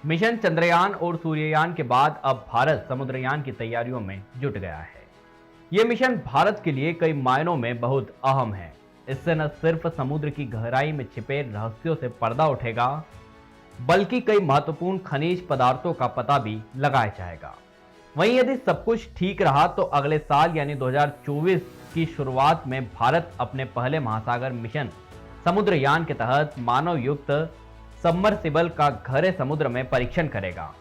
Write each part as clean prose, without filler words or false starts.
Mission Chandrayaan और सूर्ययान के बाद अब भारत समुद्रयान की तैयारियों में जुट गया है। ये मिशन भारत के लिए कई मायनों में बहुत अहम है। इससे न सिर्फ समुद्र की गहराई में छिपे रहस्यों से पर्दा उठेगा, बल्कि कई महत्वपूर्ण खनिज पदार्थों का पता भी लगाया जाएगा। वहीं यदि सब कुछ ठीक रहा तो अगले साल यानी 2024 की शुरुआत में भारत अपने पहले महासागर मिशन समुद्रयान के तहत मानव युक्त सबमर्सिबल का गहरे समुद्र में परीक्षण करेगा।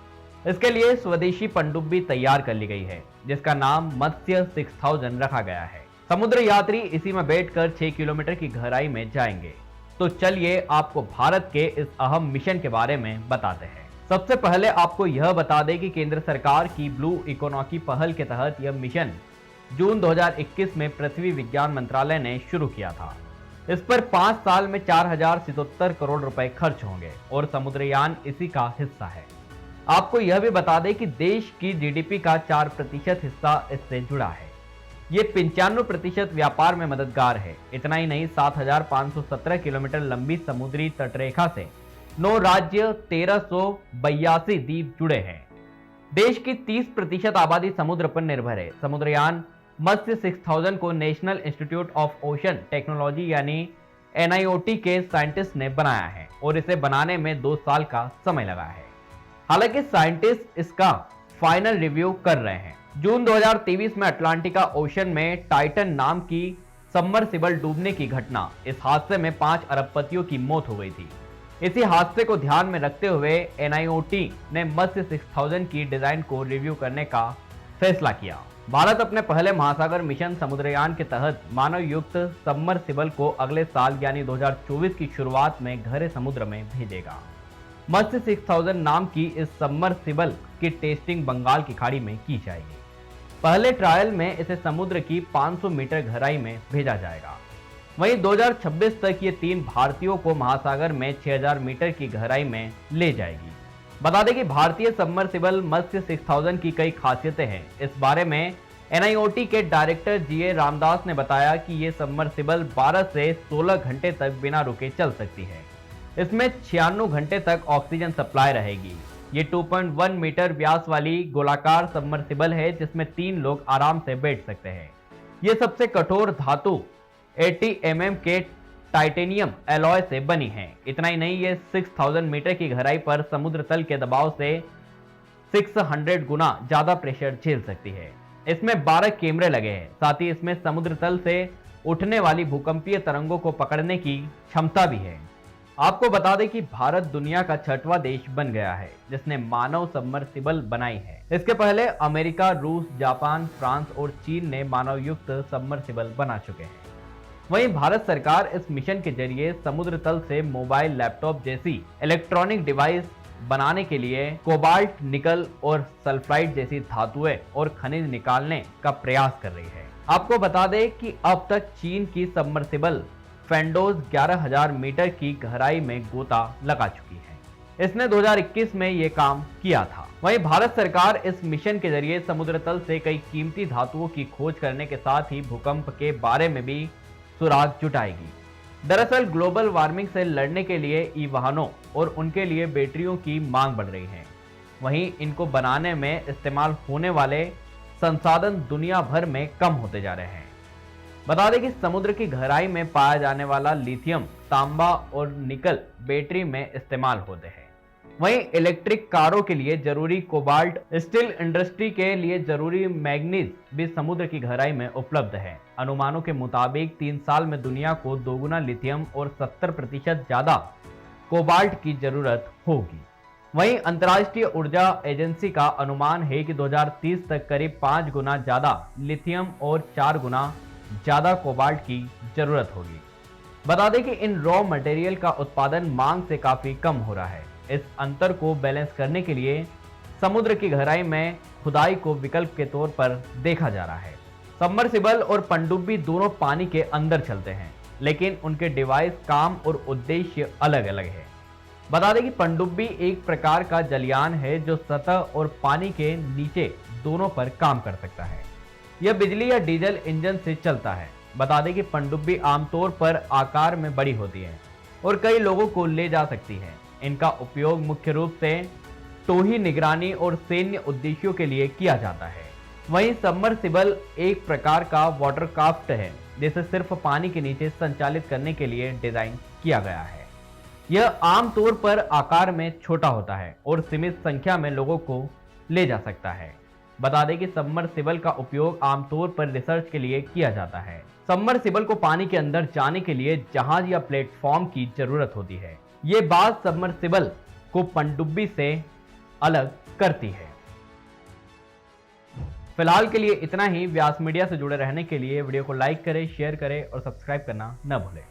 इसके लिए स्वदेशी पनडुब्बी तैयार कर ली गई है, जिसका नाम मत्स्य 6000 रखा गया है। समुद्र यात्री इसी में बैठकर 6 किलोमीटर की गहराई में जाएंगे। तो चलिए आपको भारत के इस अहम मिशन के बारे में बताते हैं। सबसे पहले आपको यह बता दें कि केंद्र सरकार की ब्लू इकोनॉमी पहल के तहत यह मिशन जून 2021 में पृथ्वी विज्ञान मंत्रालय ने शुरू किया था। इस पर 5 साल में 4077 करोड़ रुपए खर्च होंगे और समुद्रयान इसी का हिस्सा है। आपको यह भी बता दें कि देश की जीडीपी का 4% हिस्सा इससे जुड़ा है। ये 95% व्यापार में मददगार है। इतना ही नहीं, 7517 किलोमीटर लंबी समुद्री तटरेखा से 9 राज्य 1382 द्वीप जुड़े हैं। देश की 30% आबादी समुद्र पर निर्भर है। समुद्रयान मत्स्य 6000 को national institute of ocean technology यानी NIOT के साइंटिस्ट ने बनाया है और इसे बनाने में 2 साल का समय लगा है। हालांकि साइंटिस्ट इसका फाइनल रिव्यू कर रहे हैं। जून 2023 में अटलांटिका ओशन में टाइटन नाम की सबमर्सिबल डूबने की घटना, इस हादसे में 5 अरबपतियों की मौत हो गई थी। इसी हादसे को ध्यान में रखते हुए NIOT ने मत्स्य 6000 की डिजाइन को रिव्यू करने का फैसला किया। भारत अपने पहले महासागर मिशन समुद्रयान के तहत मानव युक्त सबमर्सिबल को अगले साल यानी 2024 की शुरुआत में गहरे समुद्र में भेजेगा। मत्स्य 6000 नाम की इस सबमर्सिबल की टेस्टिंग बंगाल की खाड़ी में की जाएगी। पहले ट्रायल में इसे समुद्र की 500 मीटर गहराई में भेजा जाएगा। वहीं 2026 तक ये 3 भारतीयों को महासागर में 6000 मीटर की गहराई में ले जाएगी। बता दें कि भारतीय सबमर्सिबल मत्स्य 6000 की कई खासियतें हैं। इस बारे में NIOT के डायरेक्टर GA रामदास ने बताया कि ये सबमर्सिबल 12 से 16 घंटे तक बिना रुके चल सकती है। इसमें 96 घंटे तक ऑक्सीजन सप्लाई रहेगी। ये 2.1 मीटर व्यास वाली गोलाकार सबमर्सिबल है, जिसमें 3 लोग आराम से बैठ सकते हैं। ये सबसे कठोर धातु 80 mm के टाइटेनियम एलॉय से बनी है। इतना ही नहीं, ये 6000 मीटर की गहराई पर समुद्र तल के दबाव से 600 गुना ज्यादा प्रेशर झेल सकती है। इसमें 12 कैमरे लगे हैं। साथ ही इसमें समुद्र तल से उठने वाली भूकंपीय तरंगों को पकड़ने की क्षमता भी है। आपको बता दें कि भारत दुनिया का 6वां देश बन गया है जिसने मानव सबमर्सिबल बनाई है। इसके पहले अमेरिका, रूस, जापान, फ्रांस और चीन ने मानव युक्त सबमर्सिबल बना चुके हैं। वहीं भारत सरकार इस मिशन के जरिए समुद्र तल से मोबाइल, लैपटॉप जैसी इलेक्ट्रॉनिक डिवाइस बनाने के लिए कोबाल्ट, निकल और सल्फाइड जैसी धातुएं और खनिज निकालने का प्रयास कर रही है। आपको बता दें कि अब तक चीन की सबमर्सिबल फेंडोज 11000 मीटर की गहराई में गोता लगा चुकी है। इसने 2021 में यह काम किया था। वहीं भारत सरकार इस मिशन के जरिए समुद्र तल से कई कीमती धातुओं की खोज करने के साथ ही भूकंप के बारे में भी सुराग जुटाएगी। दरअसल ग्लोबल वार्मिंग से लड़ने के लिए ई वाहनों और उनके लिए बैटरियों की मांग बढ़ रही है। वहीं इनको बनाने में इस्तेमाल होने वाले संसाधन दुनिया भर में कम होते जा रहे हैं। बता दें कि समुद्र की गहराई में पाया जाने वाला लिथियम, तांबा और निकल बैटरी में इस्तेमाल होते हैं। वहीं इलेक्ट्रिक कारों के लिए जरूरी कोबाल्ट, स्टील इंडस्ट्री के लिए जरूरी मैग्नीज भी समुद्र की गहराई में उपलब्ध है। अनुमानों के मुताबिक 3 साल में दुनिया को 2 गुना लिथियम और 70% ज्यादा कोबाल्ट की जरूरत होगी। वहीं अंतर्राष्ट्रीय ऊर्जा एजेंसी का अनुमान है कि 2030 तक करीब 5 गुना ज्यादा लिथियम और 4 गुना ज्यादा कोबाल्ट की जरूरत होगी। बता दें कि इन रॉ मटेरियल का उत्पादन मांग से काफी कम हो रहा है। इस अंतर को बैलेंस करने के लिए समुद्र की गहराई में खुदाई को विकल्प के तौर पर देखा जा रहा है। सबमर्सिबल और पनडुब्बी दोनों पानी के अंदर चलते हैं, लेकिन उनके डिवाइस, काम और उद्देश्य अलग अलग है। बता दें कि पनडुब्बी एक प्रकार का जलयान है जो सतह और पानी के नीचे दोनों पर काम कर सकता है। यह बिजली या डीजल इंजन से चलता है। बता दें कि पनडुब्बी आमतौर पर आकार में बड़ी होती है और कई लोगों को ले जा सकती है। इनका उपयोग मुख्य रूप से टोही निगरानी और सैन्य उद्देश्यों के लिए किया जाता है। वहीं सबमर्सिबल एक प्रकार का वाटरक्राफ्ट है जिसे सिर्फ पानी के नीचे संचालित करने के लिए डिजाइन किया गया है। यह आमतौर पर आकार में छोटा होता है और सीमित संख्या में लोगों को ले जा सकता है। बता दें कि सबमर्सिबल का उपयोग आमतौर पर रिसर्च के लिए किया जाता है। सबमर्सिबल को पानी के अंदर जाने के लिए जहाज या प्लेटफॉर्म की जरूरत होती है। ये बात सबमर्सिबल को पनडुब्बी से अलग करती है। फिलहाल के लिए इतना ही। व्यास मीडिया से जुड़े रहने के लिए वीडियो को लाइक करें, शेयर करें और सब्सक्राइब करना न भूलें।